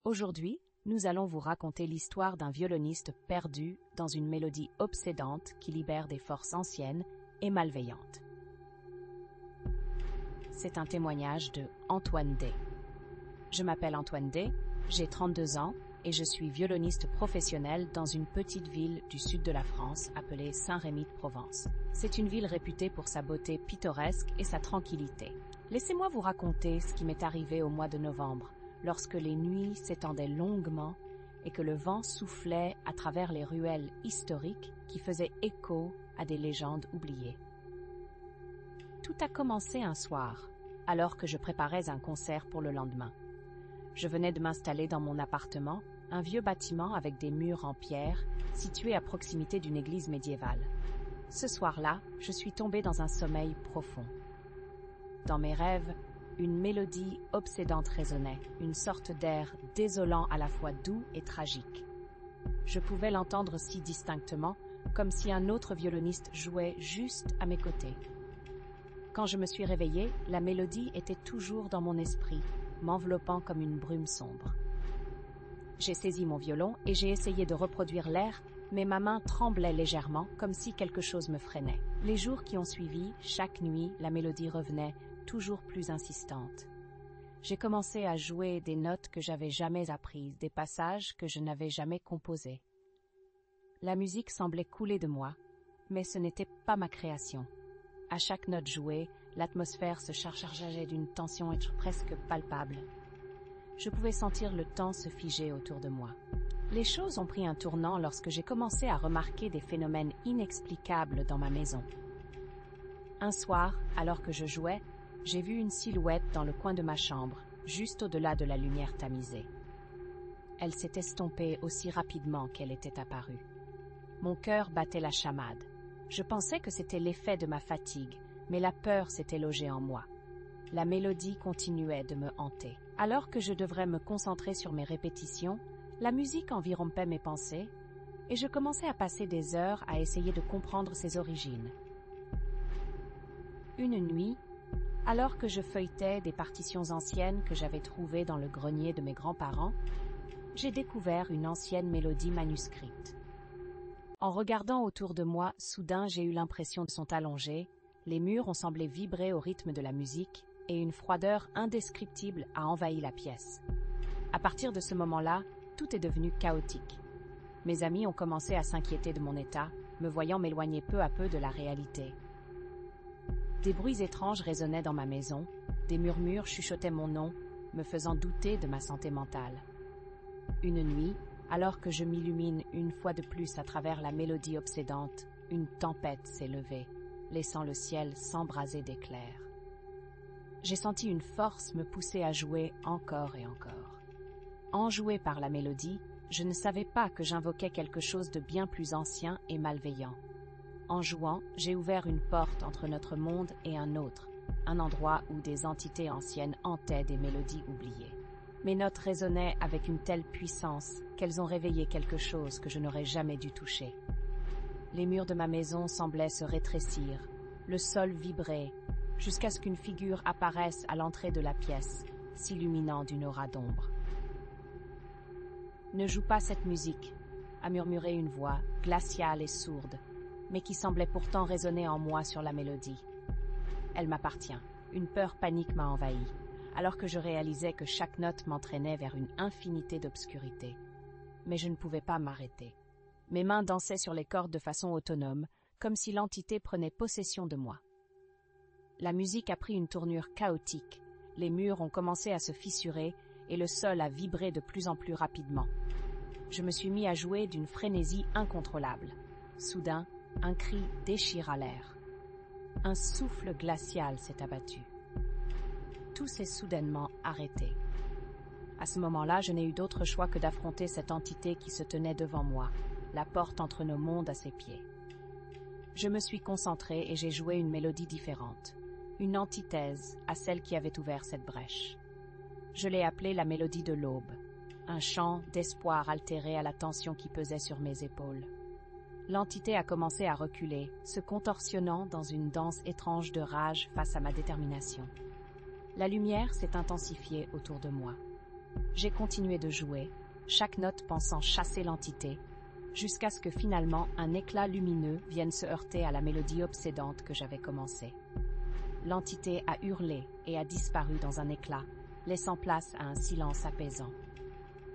Aujourd'hui, nous allons vous raconter l'histoire d'un violoniste perdu dans une mélodie obsédante qui libère des forces anciennes et malveillantes. C'est un témoignage de Antoine Day. Je m'appelle Antoine Day, j'ai 32 ans et je suis violoniste professionnel dans une petite ville du sud de la France appelée Saint-Rémy-de-Provence. C'est une ville réputée pour sa beauté pittoresque et sa tranquillité. Laissez-moi vous raconter ce qui m'est arrivé au mois de novembre, lorsque les nuits s'étendaient longuement et que le vent soufflait à travers les ruelles historiques qui faisaient écho à des légendes oubliées. Tout a commencé un soir, alors que je préparais un concert pour le lendemain. Je venais de m'installer dans mon appartement, un vieux bâtiment avec des murs en pierre, situé à proximité d'une église médiévale. Ce soir-là, je suis tombée dans un sommeil profond. Dans mes rêves, une mélodie obsédante résonnait, une sorte d'air désolant à la fois doux et tragique. Je pouvais l'entendre si distinctement, comme si un autre violoniste jouait juste à mes côtés. Quand je me suis réveillée, la mélodie était toujours dans mon esprit, m'enveloppant comme une brume sombre. J'ai saisi mon violon et j'ai essayé de reproduire l'air, mais ma main tremblait légèrement, comme si quelque chose me freinait. Les jours qui ont suivi, chaque nuit, la mélodie revenait, toujours plus insistante. J'ai commencé à jouer des notes que j'avais jamais apprises, des passages que je n'avais jamais composés. La musique semblait couler de moi, mais ce n'était pas ma création. À chaque note jouée, l'atmosphère se chargeait d'une tension presque palpable. Je pouvais sentir le temps se figer autour de moi. Les choses ont pris un tournant lorsque j'ai commencé à remarquer des phénomènes inexplicables dans ma maison. Un soir, alors que je jouais, j'ai vu une silhouette dans le coin de ma chambre, juste au-delà de la lumière tamisée. Elle s'est estompée aussi rapidement qu'elle était apparue. Mon cœur battait la chamade. Je pensais que c'était l'effet de ma fatigue, mais la peur s'était logée en moi. La mélodie continuait de me hanter. Alors que je devrais me concentrer sur mes répétitions, la musique enviroppait mes pensées, et je commençais à passer des heures à essayer de comprendre ses origines. Une nuit, alors que je feuilletais des partitions anciennes que j'avais trouvées dans le grenier de mes grands-parents, j'ai découvert une ancienne mélodie manuscrite. En regardant autour de moi, soudain j'ai eu l'impression de sont allongés, les murs ont semblé vibrer au rythme de la musique, et une froideur indescriptible a envahi la pièce. À partir de ce moment-là, tout est devenu chaotique. Mes amis ont commencé à s'inquiéter de mon état, me voyant m'éloigner peu à peu de la réalité. Des bruits étranges résonnaient dans ma maison, des murmures chuchotaient mon nom, me faisant douter de ma santé mentale. Une nuit, alors que je m'illumine une fois de plus à travers la mélodie obsédante, une tempête s'est levée, laissant le ciel s'embraser d'éclairs. J'ai senti une force me pousser à jouer encore et encore. Enjoué par la mélodie, je ne savais pas que j'invoquais quelque chose de bien plus ancien et malveillant. En jouant, j'ai ouvert une porte entre notre monde et un autre, un endroit où des entités anciennes hantaient des mélodies oubliées. Mes notes résonnaient avec une telle puissance qu'elles ont réveillé quelque chose que je n'aurais jamais dû toucher. Les murs de ma maison semblaient se rétrécir, le sol vibrait, jusqu'à ce qu'une figure apparaisse à l'entrée de la pièce, s'illuminant d'une aura d'ombre. « Ne joue pas cette musique », a murmuré une voix, glaciale et sourde, mais qui semblait pourtant résonner en moi sur la mélodie. Elle m'appartient. Une peur panique m'a envahi, alors que je réalisais que chaque note m'entraînait vers une infinité d'obscurité. Mais je ne pouvais pas m'arrêter. Mes mains dansaient sur les cordes de façon autonome, comme si l'entité prenait possession de moi. La musique a pris une tournure chaotique, les murs ont commencé à se fissurer et le sol a vibré de plus en plus rapidement. Je me suis mis à jouer d'une frénésie incontrôlable. Soudain, un cri déchira l'air. Un souffle glacial s'est abattu. Tout s'est soudainement arrêté. À ce moment-là, je n'ai eu d'autre choix que d'affronter cette entité qui se tenait devant moi, la porte entre nos mondes à ses pieds. Je me suis concentrée et j'ai joué une mélodie différente, une antithèse à celle qui avait ouvert cette brèche. Je l'ai appelée la mélodie de l'aube, un chant d'espoir altéré à la tension qui pesait sur mes épaules. L'entité a commencé à reculer, se contorsionnant dans une danse étrange de rage face à ma détermination. La lumière s'est intensifiée autour de moi. J'ai continué de jouer, chaque note pensant chasser l'entité, jusqu'à ce que finalement un éclat lumineux vienne se heurter à la mélodie obsédante que j'avais commencée. L'entité a hurlé et a disparu dans un éclat, laissant place à un silence apaisant.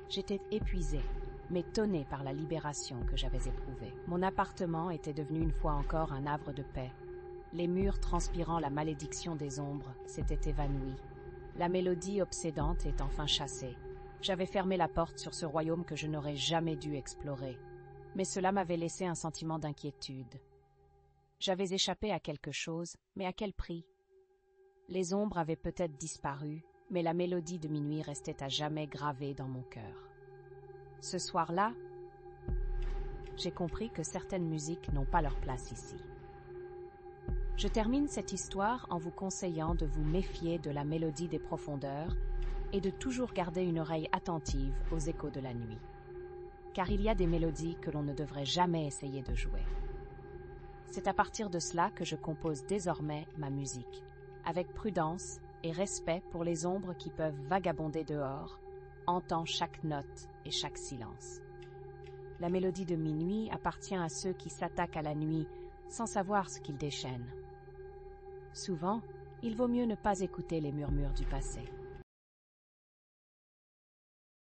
J'étais épuisée, mais tonnée par la libération que j'avais éprouvée. Mon appartement était devenu une fois encore un havre de paix. Les murs transpirant la malédiction des ombres s'étaient évanouis. La mélodie obsédante est enfin chassée. J'avais fermé la porte sur ce royaume que je n'aurais jamais dû explorer. Mais cela m'avait laissé un sentiment d'inquiétude. J'avais échappé à quelque chose, mais à quel prix? Les ombres avaient peut-être disparu, mais la mélodie de minuit restait à jamais gravée dans mon cœur. Ce soir-là, j'ai compris que certaines musiques n'ont pas leur place ici. Je termine cette histoire en vous conseillant de vous méfier de la mélodie des profondeurs et de toujours garder une oreille attentive aux échos de la nuit. Car il y a des mélodies que l'on ne devrait jamais essayer de jouer. C'est à partir de cela que je compose désormais ma musique, avec prudence et respect pour les ombres qui peuvent vagabonder dehors, hantant chaque note et chaque silence. La mélodie de minuit appartient à ceux qui s'attaquent à la nuit sans savoir ce qu'ils déchaînent. Souvent, il vaut mieux ne pas écouter les murmures du passé.